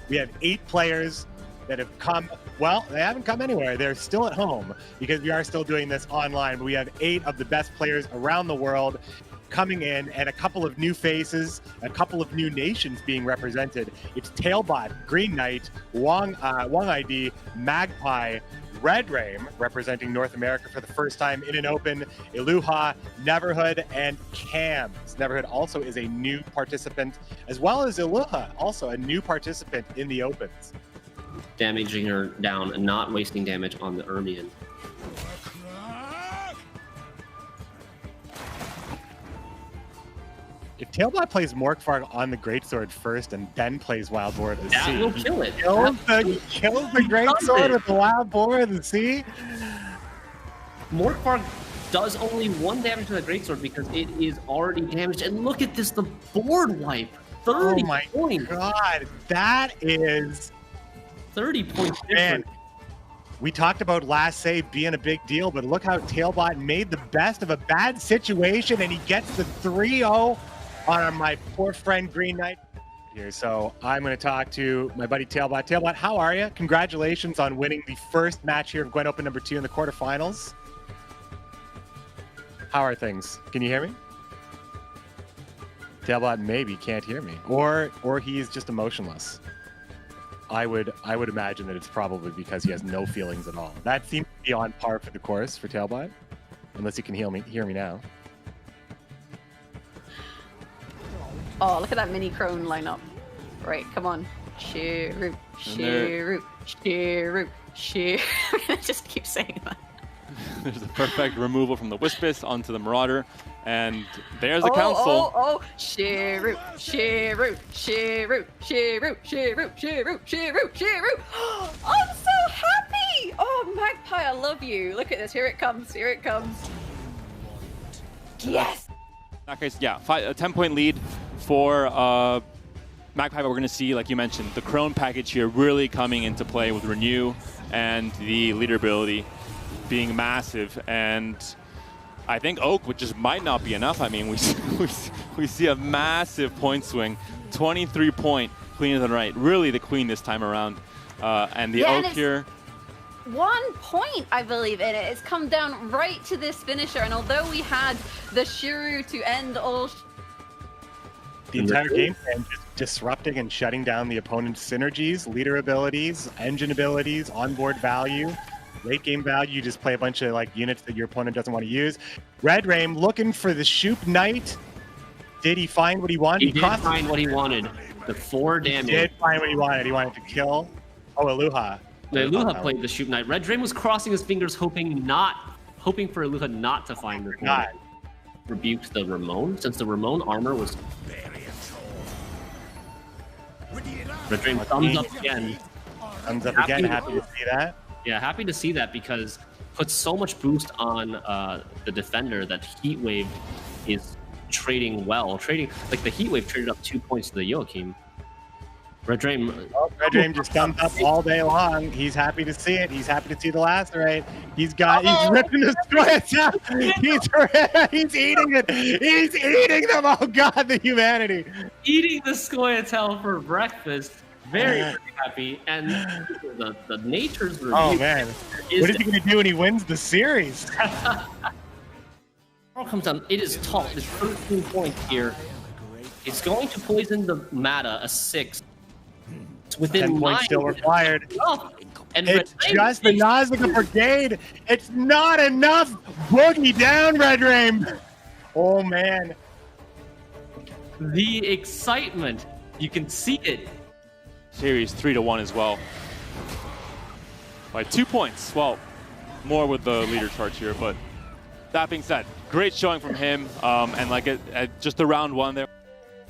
We have 8 players that have come. Well, they haven't come anywhere. They're still at home because we are still doing this online. But we have 8 of the best players around the world coming in, and a couple of new faces, a couple of new nations being represented. It's TailBot, Green Knight, Wong ID, Magpie, Redrame, representing North America for the first time in an open, Iluha, Neverhood, and Cams. Neverhood also is a new participant, as well as Iluha, also a new participant in the opens. Damaging her down and not wasting damage on the Ermion. If TailBot plays Morkvarg on the Greatsword first and then plays Wild Boar of the Sea, That will kill it. Kills the Greatsword with the Wild Boar of the Sea. Morkvarg does only 1 damage to the Greatsword because it is already damaged. And look at this, the board wipe. 30 oh my points. God, that is 30 points man. different. We talked about last save being a big deal, but look how TailBot made the best of a bad situation, and he gets the 3-0 on my poor friend Green Knight here. So I'm going to talk to my buddy TailBot. TailBot, how are you? Congratulations on winning the first match here of Gwent Open number 2 in the quarterfinals. How are things? Can you hear me? TailBot maybe can't hear me, or he's just emotionless. I would imagine that it's probably because he has no feelings at all. That seems to be on par for the course for TailBot, unless you can hear me now. Oh, look at that mini crone lineup. Right, come on. Shiru, Shiru, Shiru, Shiru. I just keep saying that. There's a perfect removal from the Wispus onto the Marauder, and there's the council. Oh, Shiru, Shiru, Shiru, Shiru, Shiru, Shiru, Shiru, Shiru. I'm so happy! Oh, Magpie, I love you. Look at this. Here it comes. Here it comes. Yes! In that case, yeah, a 10-point lead for Magpie. But we're going to see, like you mentioned, the Crone package here really coming into play with Renew and the leader ability being massive. And I think Oak, which just might not be enough. I mean, we see a massive point swing, 23-point Queen of the Night, really the queen this time around. And the Oak here. 1 point, I believe, in it. It's come down right to this finisher, and although we had the Shiru to end all... The entire game plan just disrupting and shutting down the opponent's synergies, leader abilities, engine abilities, onboard value, late game value. You just play a bunch of like units that your opponent doesn't want to use. Redrame looking for the Shoop Knight. Did he find what he wanted? He did find what he wanted. The 4 damage. He did find what he wanted. He wanted to kill. Oh, Iluha. Iluha played the Shoop Knight. Redrame was crossing his fingers, hoping for Iluha not to find the corner. Rebuked the Ramon, since the Ramon armor was. Redrame thumbs up again. Thumbs up again. Happy to see that. Yeah, happy to see that because puts so much boost on the defender that Heatwave is trading well. Like the Heatwave traded up 2 points to the Joachim. Redrame. Oh, Redrame just thumbs up all day long. He's happy to see it. He's happy to see the Lacerate. He's ripping the squares out. He's eating it. He's eating them. Oh God, the humanity. Eating the Scoia'tael for breakfast. Very, very happy. And the nature's review. Oh man, what is he going to do when he wins the series? Comes down. It is tall. It's 13 points here. It's going to poison the Mata a 6. It's within 10 points 9 still required. And it's just the Nausicaa Brigade. It's not enough. Boogie down, Redrame. Oh man. The excitement. You can see it. Series 3-1 as well. By 2 points. Well, more with the leader charge here, but that being said, great showing from him. And like just the round 1 there.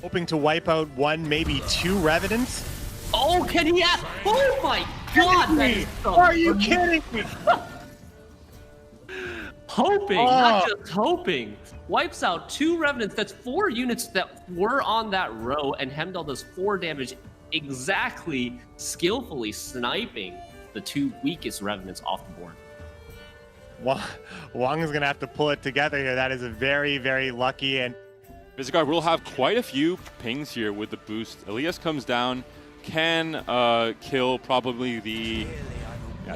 Hoping to wipe out 1, maybe 2 Revenants. Oh, can he have? Oh my God! Are you kidding me? Hoping, not just hoping. Wipes out 2 Revenants. That's 4 units that were on that row, and Hemdall does 4 damage, exactly skillfully sniping the 2 weakest Revenants off the board. Wong is going to have to pull it together here. That is a very, very lucky and... Visigar will have quite a few pings here with the boost. Elias comes down, can kill probably the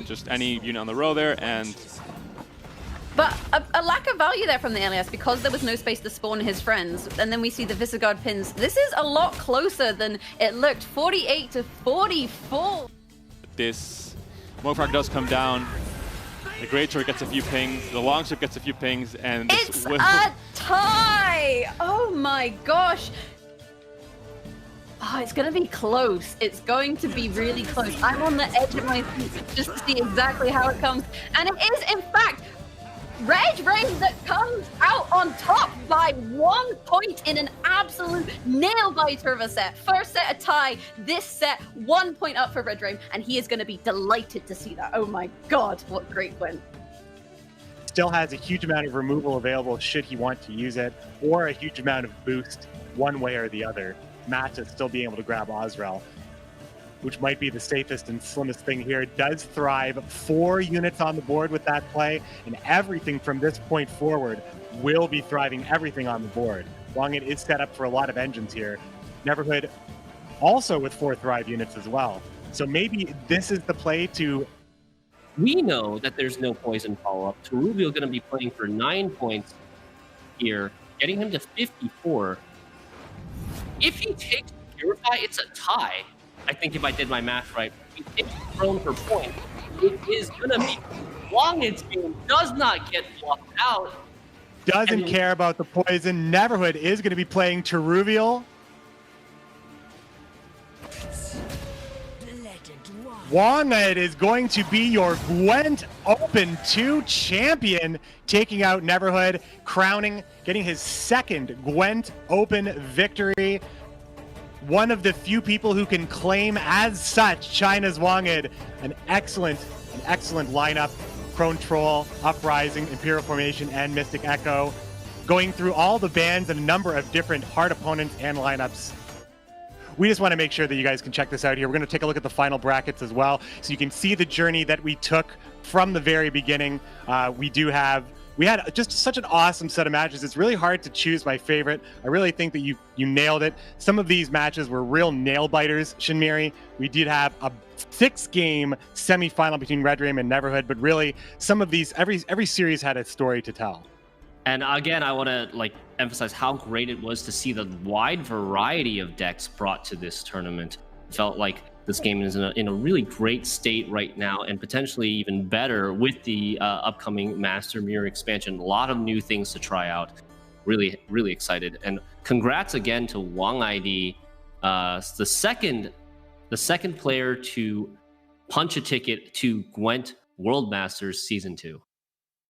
just any unit on the row there, and But a lack of value there from the alias because there was no space to spawn his friends. And then we see the Visigoth pins. This is a lot closer than it looked. 48 to 44. this Mogfrog does come down. The Great Sword gets a few pings, the Longsword gets a few pings, and this It's a tie! Oh my gosh. Oh, it's going to be close. It's going to be really close. I'm on the edge of my seat just to see exactly how it comes. And it is, in fact, Redrame that comes out on top by 1 point in an absolute nail-biter of a set. First set a tie, this set 1 point up for Redrame, and he is going to be delighted to see that. Oh my god, what great win. Still has a huge amount of removal available should he want to use it, or a huge amount of boost one way or the other. Matt is still being able to grab Ozrel, which might be the safest and slimmest thing here. It does thrive 4 units on the board with that play, and everything from this point forward will be thriving everything on the board. Wonged is set up for a lot of engines here. Neverhood also with 4 thrive units as well. So maybe this is the play to... We know that there's no poison follow-up. Teruvio going to be playing for 9 points here, getting him to 54. If he takes Purify, it's a tie. I think if I did my math right, if he takes Throne for point, it is going to be Wonged's game does not get blocked out. Doesn't care about the poison. Neverhood is going to be playing Teruvial. Wonged is going to be your Gwent Open 2 champion, taking out Neverhood, crowning, getting his 2nd Gwent Open victory. One of the few people who can claim as such China's Wonged. An excellent lineup. Crone Troll, Uprising, Imperial Formation, and Mystic Echo. Going through all the bans and a number of different hard opponents and lineups. We just want to make sure that you guys can check this out here. We're going to take a look at the final brackets as well, so you can see the journey that we took from the very beginning. We had just such an awesome set of matches. It's really hard to choose my favorite. I really think that you nailed it. Some of these matches were real nail biters, Shinmiri. We did have a 6-game semifinal between Redrame and Neverhood, but really some of these, every series had a story to tell. And again, I want to emphasize how great it was to see the wide variety of decks brought to this tournament. Felt like this game is in a really great state right now, and potentially even better with the upcoming Master Mirror expansion. A lot of new things to try out. Really, really excited. And congrats again to Wonged, the second player to punch a ticket to Gwent World Masters Season 2.